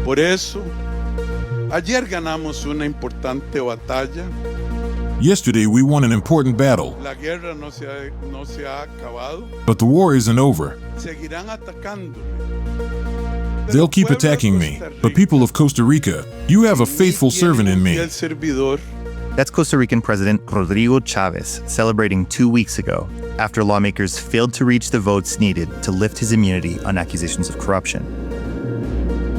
Por eso, ayer ganamos una importante batalla. Yesterday, we won an important battle. La guerra no se ha acabado. But the war isn't over. Seguirán atacándome. They'll keep attacking me. But people of Costa Rica, you have a faithful servant in me. That's Costa Rican President Rodrigo Chaves celebrating 2 weeks ago after lawmakers failed to reach the votes needed to lift his immunity on accusations of corruption.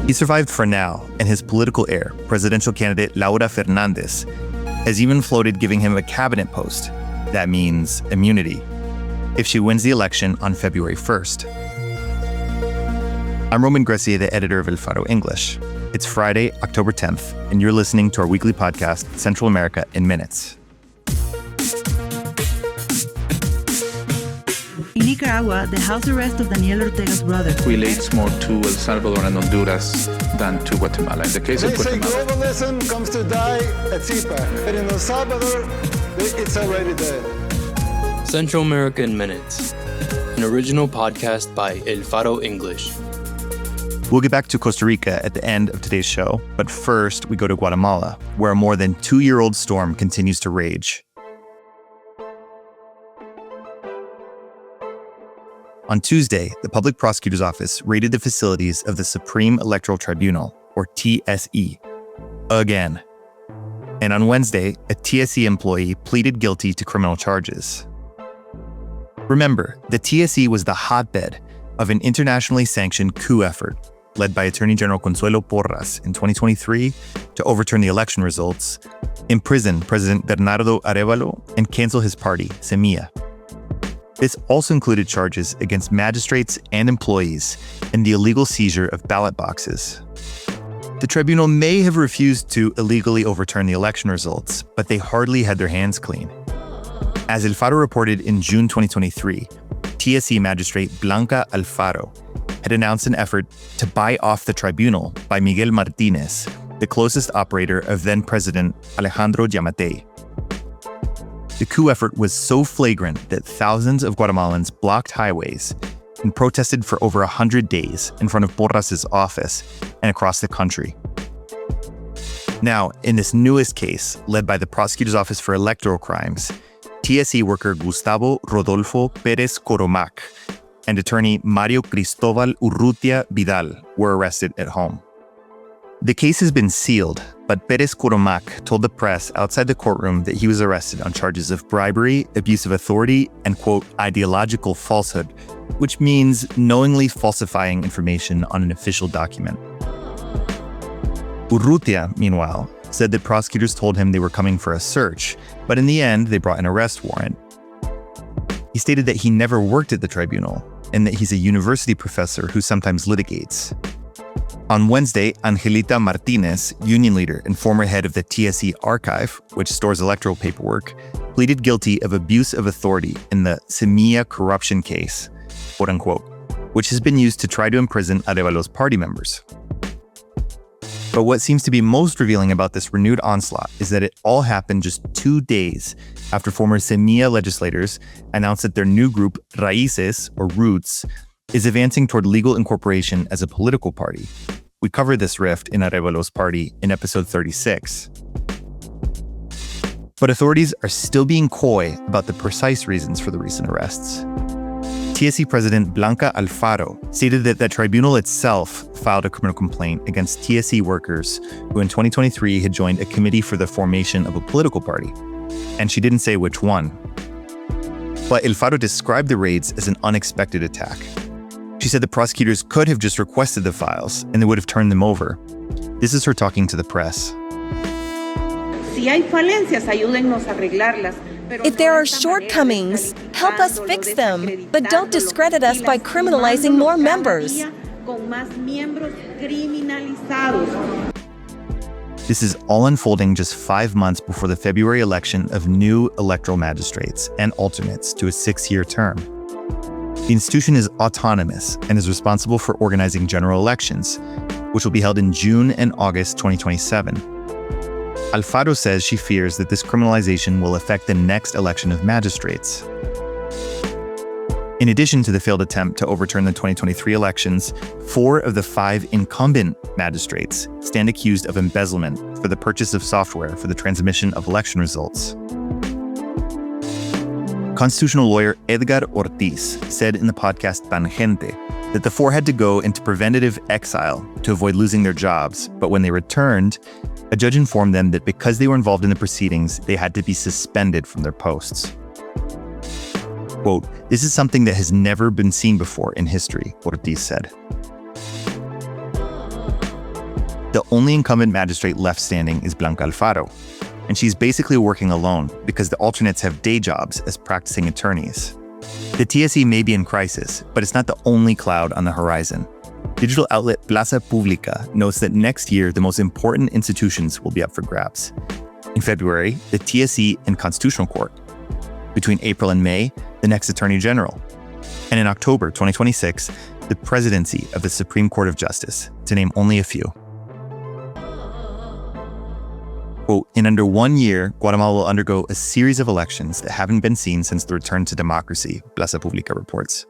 He survived for now, and his political heir, presidential candidate Laura Fernández, has even floated giving him a cabinet post. That means immunity, if she wins the election on February 1st. I'm Roman Grecia, the editor of El Faro English. It's Friday, October 10th, and you're listening to our weekly podcast, Central America in Minutes. In Nicaragua, the house arrest of Daniel Ortega's brother relates more to El Salvador and Honduras than to Guatemala. In the case of Guatemala, globalism comes to die at CIPA, but in El Salvador, it's already dead. Central America in Minutes, an original podcast by El Faro English. We'll get back to Costa Rica at the end of today's show, but first we go to Guatemala, where a more than 2-year-old storm continues to rage. On Tuesday, the Public Prosecutor's Office raided the facilities of the Supreme Electoral Tribunal, or TSE, again. And on Wednesday, a TSE employee pleaded guilty to criminal charges. Remember, the TSE was the hotbed of an internationally sanctioned coup effort led by Attorney General Consuelo Porras in 2023 to overturn the election results, imprison President Bernardo Arévalo, and cancel his party, Semilla. This also included charges against magistrates and employees and the illegal seizure of ballot boxes. The tribunal may have refused to illegally overturn the election results, but they hardly had their hands clean. As El Faro reported in June 2023, TSE magistrate Blanca Alfaro had announced an effort to buy off the tribunal by Miguel Martinez, the closest operator of then-President Alejandro Yamatei. The coup effort was so flagrant that thousands of Guatemalans blocked highways and protested for over 100 days in front of Porras' office and across the country. Now, in this newest case, led by the Prosecutor's Office for Electoral Crimes, TSE worker Gustavo Rodolfo Pérez Coromac and attorney Mario Cristobal Urrutia Vidal were arrested at home. The case has been sealed, but Pérez Coromac told the press outside the courtroom that he was arrested on charges of bribery, abuse of authority, and, quote, ideological falsehood, which means knowingly falsifying information on an official document. Urrutia, meanwhile, said that prosecutors told him they were coming for a search, but in the end, they brought an arrest warrant. He stated that he never worked at the tribunal and that he's a university professor who sometimes litigates. On Wednesday, Angelita Martinez, union leader and former head of the TSE archive, which stores electoral paperwork, pleaded guilty of abuse of authority in the Semilla corruption case, quote unquote, which has been used to try to imprison Arévalo's party members. But what seems to be most revealing about this renewed onslaught is that it all happened just 2 days after former Semilla legislators announced that their new group, Raíces, or Roots, is advancing toward legal incorporation as a political party. We covered this rift in Arévalo's party in episode 36. But authorities are still being coy about the precise reasons for the recent arrests. TSE President Blanca Alfaro stated that the tribunal itself filed a criminal complaint against TSE workers who in 2023 had joined a committee for the formation of a political party. And she didn't say which one. But El Faro described the raids as an unexpected attack. She said the prosecutors could have just requested the files and they would have turned them over. This is her talking to the press. If there are shortcomings, help us fix them, but don't discredit us by criminalizing more members. This is all unfolding just 5 months before the February election of new electoral magistrates and alternates to a 6-year term. The institution is autonomous and is responsible for organizing general elections, which will be held in June and August 2027. Alfaro says she fears that this criminalization will affect the next election of magistrates. In addition to the failed attempt to overturn the 2023 elections, 4 of the 5 incumbent magistrates stand accused of embezzlement for the purchase of software for the transmission of election results. Constitutional lawyer Edgar Ortiz said in the podcast Tangente that the 4 had to go into preventative exile to avoid losing their jobs, but when they returned, a judge informed them that because they were involved in the proceedings, they had to be suspended from their posts. Quote, "This is something that has never been seen before in history," Ortiz said. The only incumbent magistrate left standing is Blanca Alfaro, and she's basically working alone because the alternates have day jobs as practicing attorneys. The TSE may be in crisis, but it's not the only cloud on the horizon. Digital outlet Plaza Pública notes that next year, the most important institutions will be up for grabs. In February, the TSE and Constitutional Court. Between April and May, the next Attorney General. And in October 2026, the presidency of the Supreme Court of Justice, to name only a few. Quote, "In under 1 year, Guatemala will undergo a series of elections that haven't been seen since the return to democracy," Plaza Pública reports.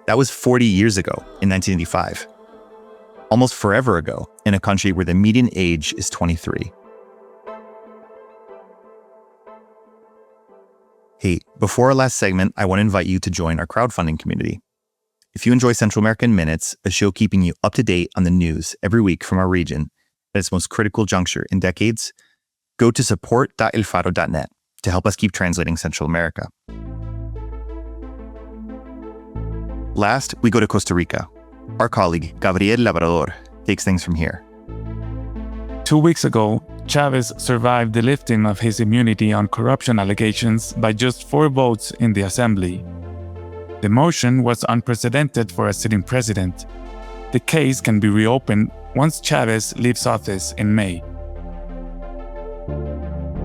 That was 40 years ago, in 1985. Almost forever ago, in a country where the median age is 23. Hey, before our last segment, I want to invite you to join our crowdfunding community. If you enjoy Central American Minutes, a show keeping you up to date on the news every week from our region at its most critical juncture in decades, go to support.elfaro.net to help us keep translating Central America. Last, we go to Costa Rica. Our colleague, Gabriel Labrador, takes things from here. 2 weeks ago, Chaves survived the lifting of his immunity on corruption allegations by just 4 votes in the assembly. The motion was unprecedented for a sitting president. The case can be reopened once Chaves leaves office in May.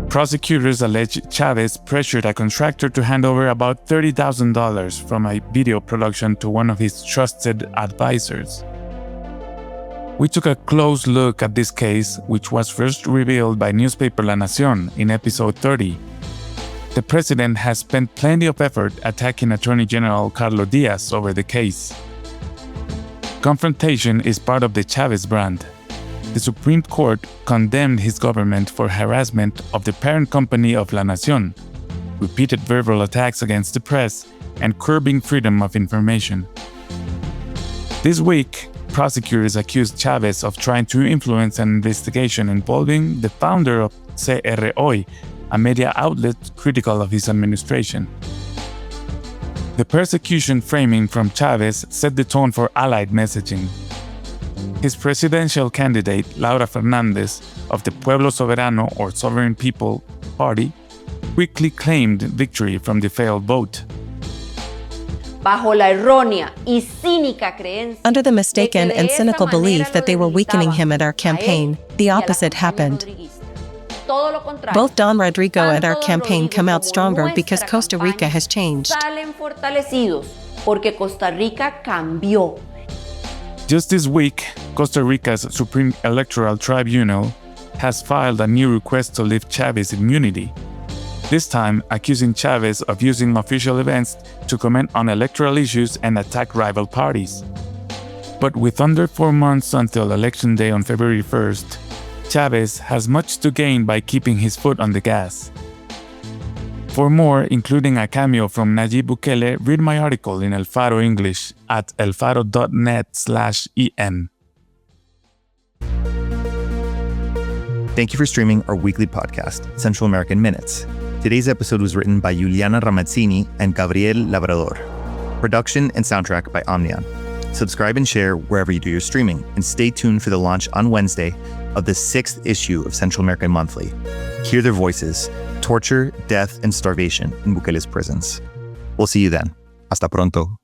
Prosecutors allege Chaves pressured a contractor to hand over about $30,000 from a video production to one of his trusted advisors. We took a close look at this case, which was first revealed by newspaper La Nación in episode 30. The president has spent plenty of effort attacking Attorney General Carlos Diaz over the case. Confrontation is part of the Chaves brand. The Supreme Court condemned his government for harassment of the parent company of La Nación, repeated verbal attacks against the press, and curbing freedom of information. This week, prosecutors accused Chaves of trying to influence an investigation involving the founder of CR Hoy, a media outlet critical of his administration. The persecution framing from Chaves set the tone for allied messaging. His presidential candidate, Laura Fernández, of the Pueblo Soberano or Sovereign People Party, quickly claimed victory from the failed vote. Under the mistaken and cynical belief that they were weakening him at our campaign, the opposite happened. Both Don Rodrigo and our campaign come out stronger because Costa Rica has changed. Just this week, Costa Rica's Supreme Electoral Tribunal has filed a new request to lift Chaves' immunity, this time accusing Chaves of using official events to comment on electoral issues and attack rival parties. But with under 4 months until Election Day on February 1st, Chaves has much to gain by keeping his foot on the gas. For more, including a cameo from Nayib Bukele, read my article in El Faro English at elfaro.net/en. Thank you for streaming our weekly podcast, Central American Minutes. Today's episode was written by Juliana Ramazzini and Gabriel Labrador. Production and soundtrack by Omnion. Subscribe and share wherever you do your streaming, and stay tuned for the launch on Wednesday of the 6th issue of Central American Monthly. Hear their voices, torture, death, and starvation in Bukele's prisons. We'll see you then. Hasta pronto.